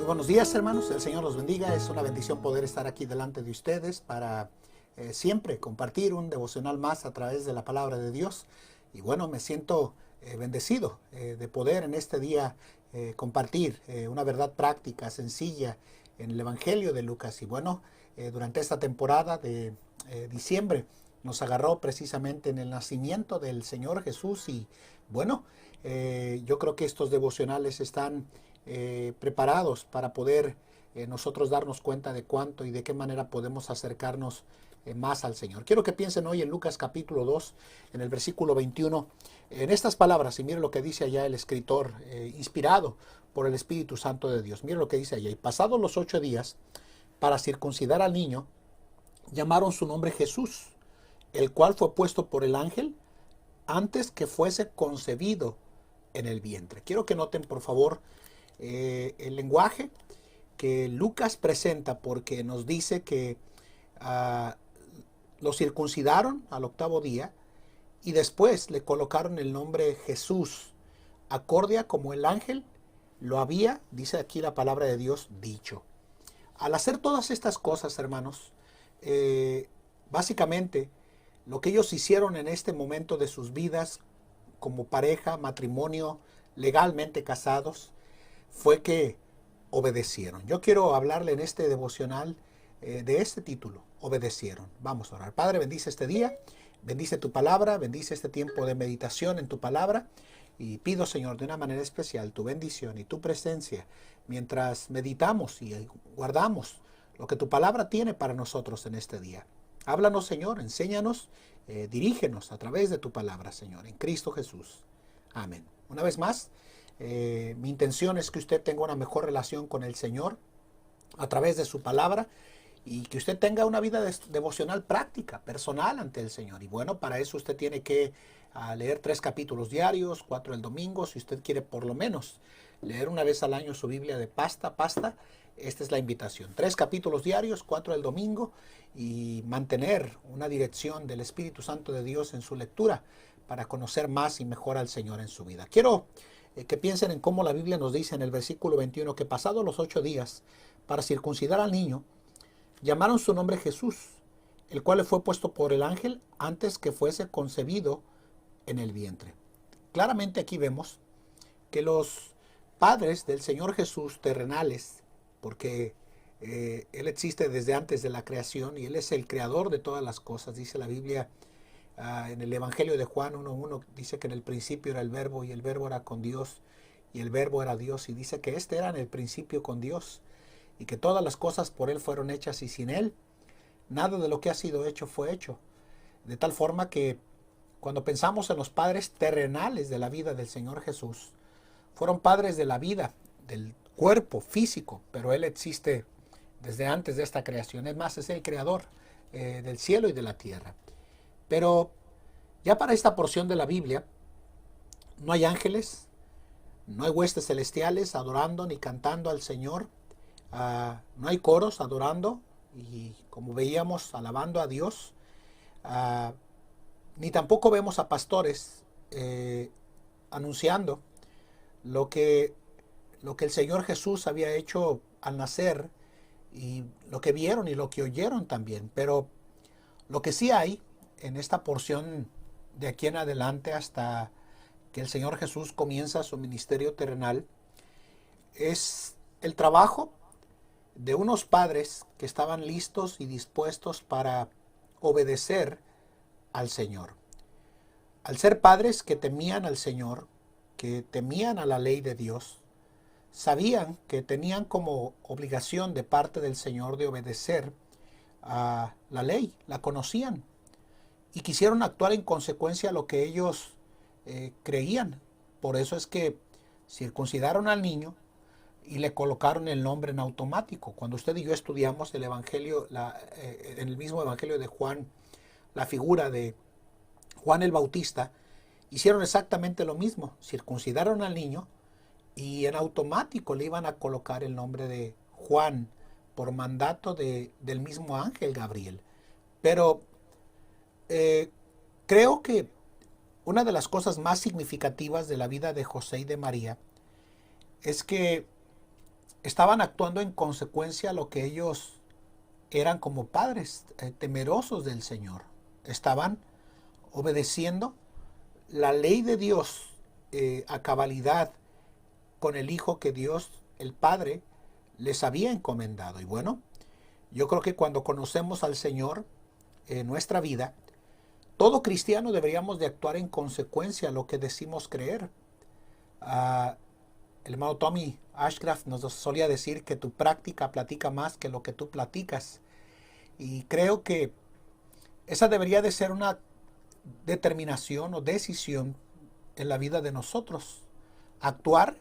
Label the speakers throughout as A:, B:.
A: Buenos días, hermanos, el Señor los bendiga. Es una bendición poder estar aquí delante de ustedes para siempre compartir un devocional más a través de la palabra de Dios. Y bueno, me siento bendecido de poder en este día compartir una verdad práctica, sencilla en el Evangelio de Lucas. Y bueno, durante esta temporada de diciembre nos agarró precisamente en el nacimiento del Señor Jesús. Y bueno, yo creo que estos devocionales están preparados para poder nosotros darnos cuenta de cuánto y de qué manera podemos acercarnos más al Señor. Quiero que piensen hoy en Lucas capítulo 2, en el versículo 21, en estas palabras, y miren lo que dice allá el escritor, inspirado por el Espíritu Santo de Dios. Miren lo que dice allá: y pasados los 8 días, para circuncidar al niño, llamaron su nombre Jesús, el cual fue puesto por el ángel antes que fuese concebido en el vientre. Quiero que noten, por favor, el lenguaje que Lucas presenta, porque nos dice que lo circuncidaron al 8º día y después le colocaron el nombre Jesús, acorde a como el ángel lo había, dice aquí la palabra de Dios, dicho. Al hacer todas estas cosas, hermanos, básicamente lo que ellos hicieron en este momento de sus vidas como pareja, matrimonio, legalmente casados, fue que obedecieron. Yo quiero hablarle en este devocional de este título: obedecieron. Vamos a orar. Padre, bendice este día, bendice tu palabra, bendice este tiempo de meditación en tu palabra, y pido, Señor, de una manera especial tu bendición y tu presencia mientras meditamos y guardamos lo que tu palabra tiene para nosotros en este día. Háblanos, Señor, enséñanos, dirígenos a través de tu palabra, Señor, en Cristo Jesús. Amén. Una vez más, mi intención es que usted tenga una mejor relación con el Señor a través de su palabra, y que usted tenga una vida devocional práctica, personal ante el Señor. Y bueno, para eso usted tiene que leer 3 capítulos diarios, 4 el domingo. Si usted quiere por lo menos leer una vez al año su Biblia de pasta a pasta, esta es la invitación: 3 capítulos diarios, 4 el domingo, y mantener una dirección del Espíritu Santo de Dios en su lectura para conocer más y mejor al Señor en su vida. Quiero que piensen en cómo la Biblia nos dice en el versículo 21 que pasados los 8 días, para circuncidar al niño, llamaron su nombre Jesús, el cual le fue puesto por el ángel antes que fuese concebido en el vientre. Claramente aquí vemos que los padres del Señor Jesús terrenales, porque Él existe desde antes de la creación y Él es el creador de todas las cosas. Dice la Biblia en el Evangelio de Juan 1:1, dice que en el principio era el verbo y el verbo era con Dios y el verbo era Dios, y dice que este era en el principio con Dios y que todas las cosas por Él fueron hechas, y sin Él nada de lo que ha sido hecho fue hecho. De tal forma que cuando pensamos en los padres terrenales de la vida del Señor Jesús, fueron padres de la vida, del cuerpo físico, pero Él existe desde antes de esta creación. Es más, es el creador del cielo y de la tierra. Pero ya para esta porción de la Biblia no hay ángeles, no hay huestes celestiales adorando ni cantando al Señor. No hay coros adorando y, como veíamos, alabando a Dios. Ni tampoco vemos a pastores anunciando lo que el Señor Jesús había hecho al nacer, y lo que vieron y lo que oyeron también. Pero lo que sí hay en esta porción de aquí en adelante, hasta que el Señor Jesús comienza su ministerio terrenal, es el trabajo de unos padres que estaban listos y dispuestos para obedecer al Señor. Al ser padres que temían al Señor, que temían a la ley de Dios, sabían que tenían como obligación de parte del Señor de obedecer a la ley, la conocían, y quisieron actuar en consecuencia a lo que ellos creían. Por eso es que circuncidaron al niño y le colocaron el nombre en automático. Cuando usted y yo estudiamos el Evangelio, en el mismo Evangelio de Juan, la figura de Juan el Bautista, hicieron exactamente lo mismo: circuncidaron al niño y en automático le iban a colocar el nombre de Juan por mandato del mismo ángel Gabriel. Pero creo que una de las cosas más significativas de la vida de José y de María es que estaban actuando en consecuencia a lo que ellos eran como padres, temerosos del Señor. Estaban obedeciendo la ley de Dios a cabalidad con el Hijo que Dios, el Padre, les había encomendado. Y bueno, yo creo que cuando conocemos al Señor en nuestra vida, todo cristiano deberíamos de actuar en consecuencia a lo que decimos creer. El hermano Tommy Ashcraft nos solía decir que tu práctica platica más que lo que tú platicas. Y creo que esa debería de ser una determinación o decisión en la vida de nosotros. Actuar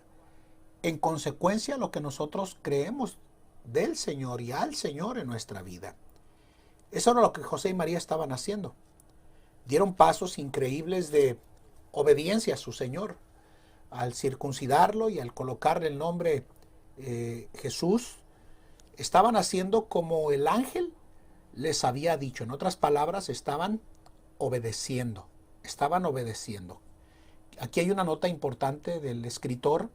A: en consecuencia a lo que nosotros creemos del Señor y al Señor en nuestra vida. Eso era lo que José y María estaban haciendo. Dieron pasos increíbles de obediencia a su Señor. Al circuncidarlo y al colocarle el nombre Jesús, estaban haciendo como el ángel les había dicho. En otras palabras, estaban obedeciendo. Estaban obedeciendo. Aquí hay una nota importante del escritor,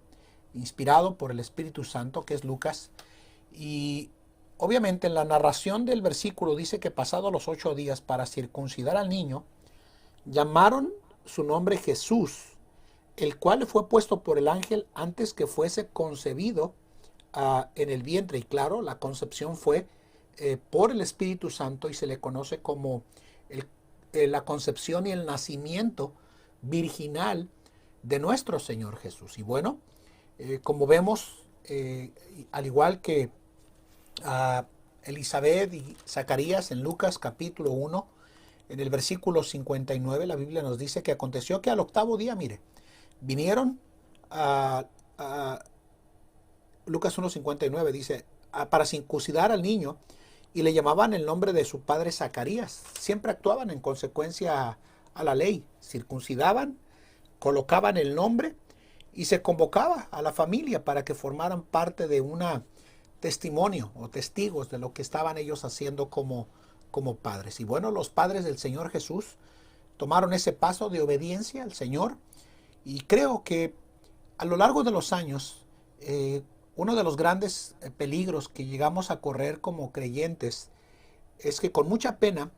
A: inspirado por el Espíritu Santo, que es Lucas. Y obviamente en la narración del versículo dice que pasados los 8 días para circuncidar al niño, llamaron su nombre Jesús, el cual fue puesto por el ángel antes que fuese concebido en el vientre. Y claro, la concepción fue por el Espíritu Santo y se le conoce como la concepción y el nacimiento virginal de nuestro Señor Jesús. Y bueno, como vemos, al igual que Elizabeth y Zacarías en Lucas capítulo 1, en el versículo 59, la Biblia nos dice que aconteció que al 8º día, mire, vinieron a Lucas 1:59 dice, para circuncidar al niño, y le llamaban el nombre de su padre Zacarías. Siempre actuaban en consecuencia a la ley. Circuncidaban, colocaban el nombre y se convocaba a la familia para que formaran parte de un testimonio o testigos de lo que estaban ellos haciendo como padres. Y bueno, los padres del Señor Jesús tomaron ese paso de obediencia al Señor. Y creo que a lo largo de los años, uno de los grandes peligros que llegamos a correr como creyentes es que con mucha pena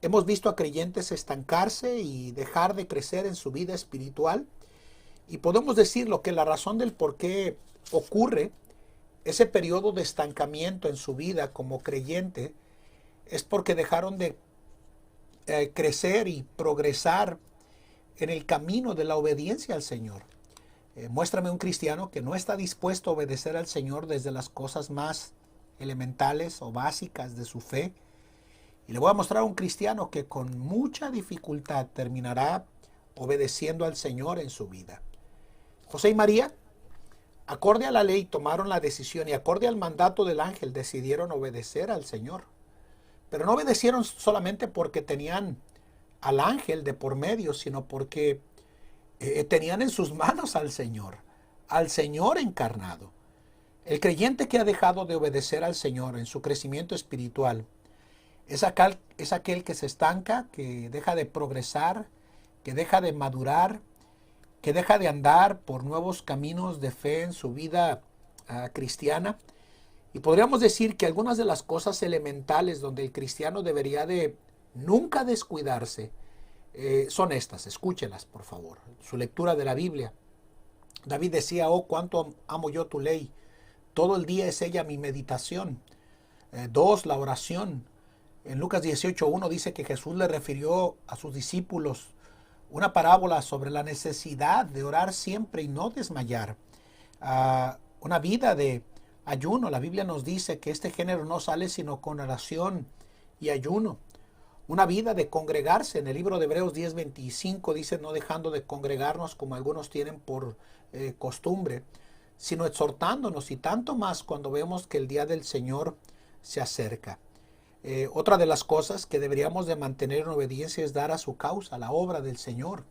A: hemos visto a creyentes estancarse y dejar de crecer en su vida espiritual. Y podemos decirlo que la razón del por qué ocurre ese periodo de estancamiento en su vida como creyente es porque dejaron de crecer y progresar en el camino de la obediencia al Señor. Muéstrame un cristiano que no está dispuesto a obedecer al Señor desde las cosas más elementales o básicas de su fe. Y le voy a mostrar a un cristiano que con mucha dificultad terminará obedeciendo al Señor en su vida. José y María, acorde a la ley, tomaron la decisión y acorde al mandato del ángel decidieron obedecer al Señor. Pero no obedecieron solamente porque tenían al ángel de por medio, sino porque tenían en sus manos al Señor encarnado. El creyente que ha dejado de obedecer al Señor en su crecimiento espiritual es aquel que se estanca, que deja de progresar, que deja de madurar, que deja de andar por nuevos caminos de fe en su vida cristiana. Y podríamos decir que algunas de las cosas elementales donde el cristiano debería de nunca descuidarse son estas. Escúchelas, por favor. Su lectura de la Biblia. David decía, oh, cuánto amo yo tu ley. Todo el día es ella mi meditación. 2, la oración. En Lucas 18:1 dice que Jesús le refirió a sus discípulos una parábola sobre la necesidad de orar siempre y no desmayar. Una vida de ayuno. La Biblia nos dice que este género no sale sino con oración y ayuno. Una vida de congregarse. En el libro de Hebreos 10:25 dice, no dejando de congregarnos como algunos tienen por costumbre, sino exhortándonos, y tanto más cuando vemos que el día del Señor se acerca. Otra de las cosas que deberíamos de mantener en obediencia es dar a su causa, a la obra del Señor,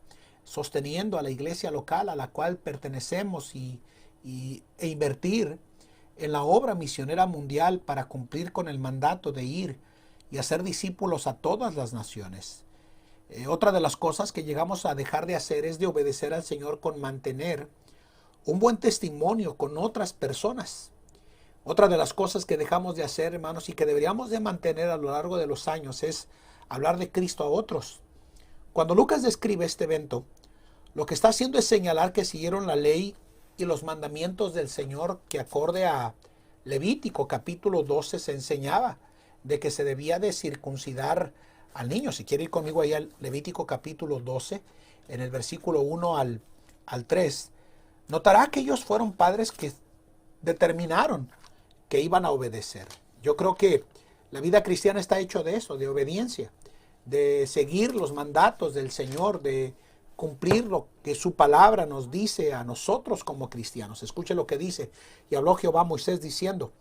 A: sosteniendo a la iglesia local a la cual pertenecemos e invertir en la obra misionera mundial para cumplir con el mandato de ir y hacer discípulos a todas las naciones. Otra de las cosas que llegamos a dejar de hacer es de obedecer al Señor con mantener un buen testimonio con otras personas. Otra de las cosas que dejamos de hacer, hermanos, y que deberíamos de mantener a lo largo de los años es hablar de Cristo a otros. Cuando Lucas describe este evento, lo que está haciendo es señalar que siguieron la ley y los mandamientos del Señor, que acorde a Levítico capítulo 12 se enseñaba de que se debía de circuncidar al niño. Si quiere ir conmigo ahí al Levítico capítulo 12, en el versículo 1 al 3, notará que ellos fueron padres que determinaron que iban a obedecer. Yo creo que la vida cristiana está hecho de eso, de obediencia, de seguir los mandatos del Señor, de cumplir lo que su palabra nos dice a nosotros como cristianos. Escuche lo que dice: y habló Jehová a Moisés diciendo,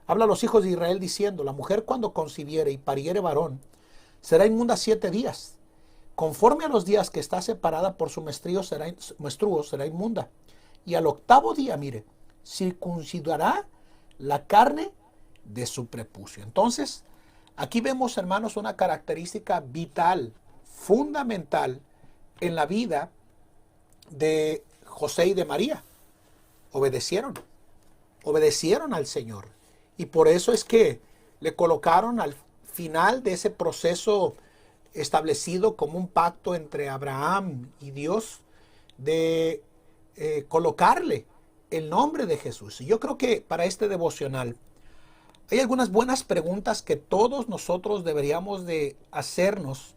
A: habla a los hijos de Israel diciendo, la mujer cuando concibiere y pariere varón, será inmunda 7 días. Conforme a los días que está separada por su menstruo será inmunda. Y al 8º día, mire, circuncidará la carne de su prepucio. Entonces, aquí vemos, hermanos, una característica vital, fundamental en la vida de José y de María. Obedecieron al Señor. Y por eso es que le colocaron al final de ese proceso establecido como un pacto entre Abraham y Dios, de colocarle el nombre de Jesús. Y yo creo que para este devocional hay algunas buenas preguntas que todos nosotros deberíamos de hacernos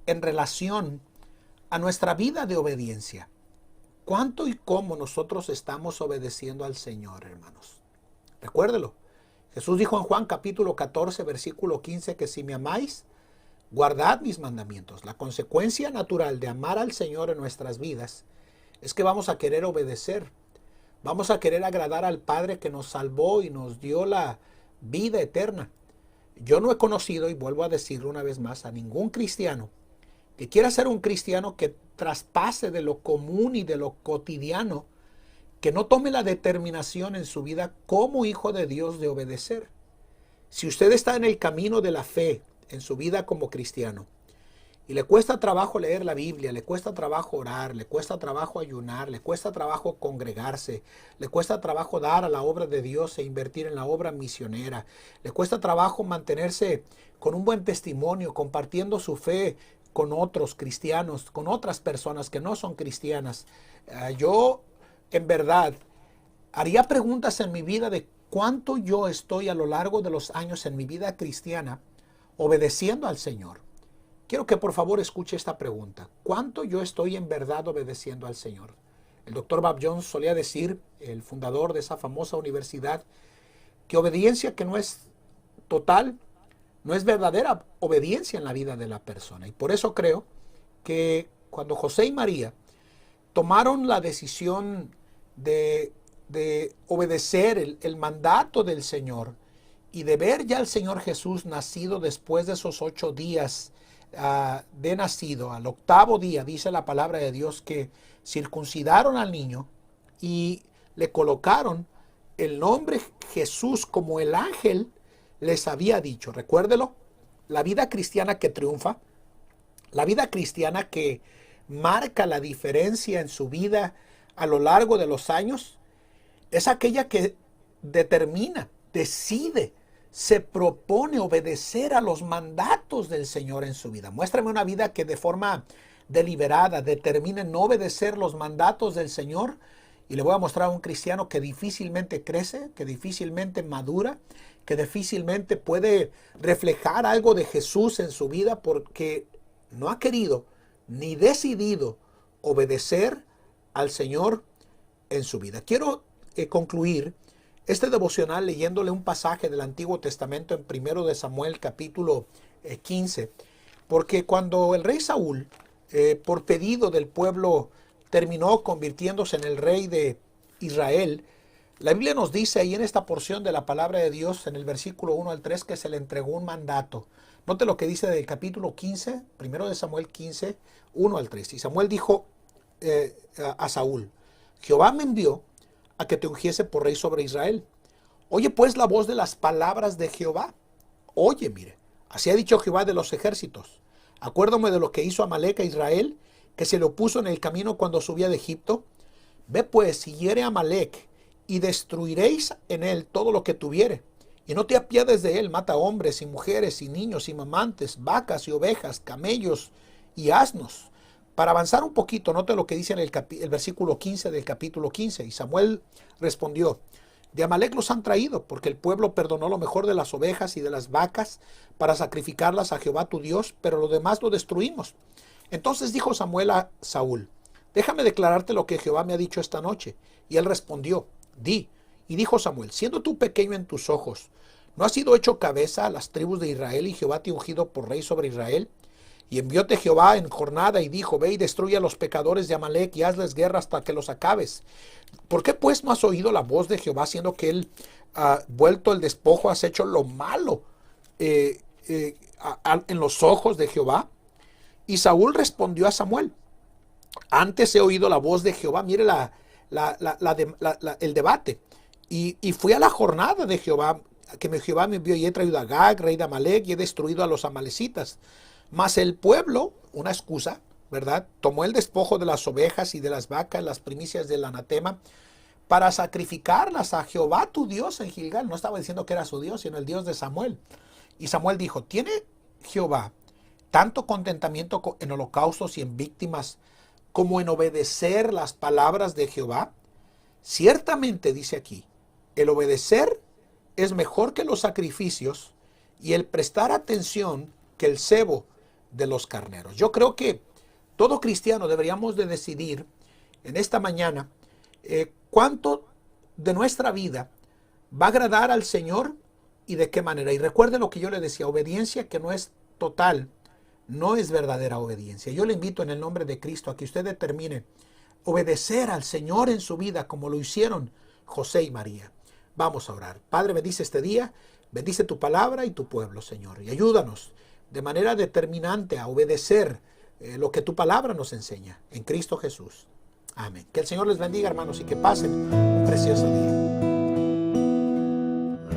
A: en relación a nuestra vida de obediencia. ¿Cuánto y cómo nosotros estamos obedeciendo al Señor, hermanos? Recuérdelo. Jesús dijo en Juan capítulo 14, versículo 15, que si me amáis, guardad mis mandamientos. La consecuencia natural de amar al Señor en nuestras vidas es que vamos a querer obedecer. Vamos a querer agradar al Padre que nos salvó y nos dio la vida eterna. Yo no he conocido, y vuelvo a decirlo una vez más, a ningún cristiano que quiera ser un cristiano que traspase de lo común y de lo cotidiano, que no tome la determinación en su vida como hijo de Dios de obedecer. Si usted está en el camino de la fe en su vida como cristiano y le cuesta trabajo leer la Biblia, le cuesta trabajo orar, le cuesta trabajo ayunar, le cuesta trabajo congregarse, le cuesta trabajo dar a la obra de Dios e invertir en la obra misionera, le cuesta trabajo mantenerse con un buen testimonio, compartiendo su fe con otros cristianos, con otras personas que no son cristianas, yo en verdad haría preguntas en mi vida de cuánto yo estoy a lo largo de los años en mi vida cristiana obedeciendo al Señor. Quiero que por favor escuche esta pregunta: ¿cuánto yo estoy en verdad obedeciendo al Señor? El doctor Bob Jones solía decir, el fundador de esa famosa universidad, que obediencia que no es total no es verdadera obediencia en la vida de la persona. Y por eso creo que cuando José y María tomaron la decisión de obedecer el mandato del Señor y de ver ya al Señor Jesús nacido después de esos 8 días de nacido, al 8º día, dice la palabra de Dios, que circuncidaron al niño y le colocaron el nombre Jesús como el ángel les había dicho. Recuérdelo, la vida cristiana que triunfa, la vida cristiana que marca la diferencia en su vida a lo largo de los años, es aquella que determina, decide, se propone obedecer a los mandatos del Señor en su vida. Muéstrame una vida que de forma deliberada determine no obedecer los mandatos del Señor, y le voy a mostrar a un cristiano que difícilmente crece, que difícilmente madura, que difícilmente puede reflejar algo de Jesús en su vida porque no ha querido ni decidido obedecer al Señor en su vida. Quiero concluir este devocional leyéndole un pasaje del Antiguo Testamento en 1 de Samuel capítulo 15, porque cuando el rey Saúl, por pedido del pueblo, terminó convirtiéndose en el rey de Israel, la Biblia nos dice ahí en esta porción de la palabra de Dios, en el versículo 1 al 3, que se le entregó un mandato. Note lo que dice del capítulo 15, 1 de Samuel 15, 1 al 3. Y Samuel dijo a Saúl: Jehová me envió a que te ungiese por rey sobre Israel. Oye pues la voz de las palabras de Jehová. Oye, mire, así ha dicho Jehová de los ejércitos: acuérdame de lo que hizo Amalec a Israel, que se le opuso en el camino cuando subía de Egipto. Ve pues, y hiere a Amalec, y destruiréis en él todo lo que tuviere. Y no te apiades de él, mata hombres y mujeres y niños y mamantes, vacas y ovejas, camellos y asnos. Para avanzar un poquito, note lo que dice en el versículo 15 del capítulo 15. Y Samuel respondió: de Amalec los han traído, porque el pueblo perdonó lo mejor de las ovejas y de las vacas para sacrificarlas a Jehová tu Dios, pero lo demás lo destruimos. Entonces dijo Samuel a Saúl: déjame declararte lo que Jehová me ha dicho esta noche. Y él respondió: di. Y dijo Samuel: siendo tú pequeño en tus ojos, ¿no has sido hecho cabeza a las tribus de Israel y Jehová te ha ungido por rey sobre Israel? Y envióte Jehová en jornada y dijo: ve y destruye a los pecadores de Amalec y hazles guerra hasta que los acabes. ¿Por qué pues no has oído la voz de Jehová, siendo que él vuelto el despojo, has hecho lo malo en los ojos de Jehová? Y Saúl respondió a Samuel: antes he oído la voz de Jehová. Mire el debate. Y fui a la jornada de Jehová, que Jehová me envió, y he traído a Agag, rey de Amalec, y he destruido a los amalecitas. Mas el pueblo, una excusa, ¿verdad?, tomó el despojo de las ovejas y de las vacas, las primicias del anatema, para sacrificarlas a Jehová tu Dios en Gilgal. No estaba diciendo que era su Dios, sino el Dios de Samuel. Y Samuel dijo: ¿tiene Jehová tanto contentamiento en holocaustos y en víctimas como en obedecer las palabras de Jehová? Ciertamente, dice aquí, el obedecer es mejor que los sacrificios, y el prestar atención que el cebo de los carneros. Yo creo que todo cristiano deberíamos de decidir en esta mañana cuánto de nuestra vida va a agradar al Señor y de qué manera. Y recuerde lo que yo le decía: obediencia que no es total no es verdadera obediencia. Yo le invito en el nombre de Cristo a que usted determine obedecer al Señor en su vida como lo hicieron José y María. Vamos a orar. Padre, bendice este día, bendice tu palabra y tu pueblo, Señor, y ayúdanos de manera determinante a obedecer lo que tu palabra nos enseña, en Cristo Jesús. Amén. Que el Señor les bendiga, hermanos, y que pasen un precioso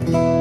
A: día.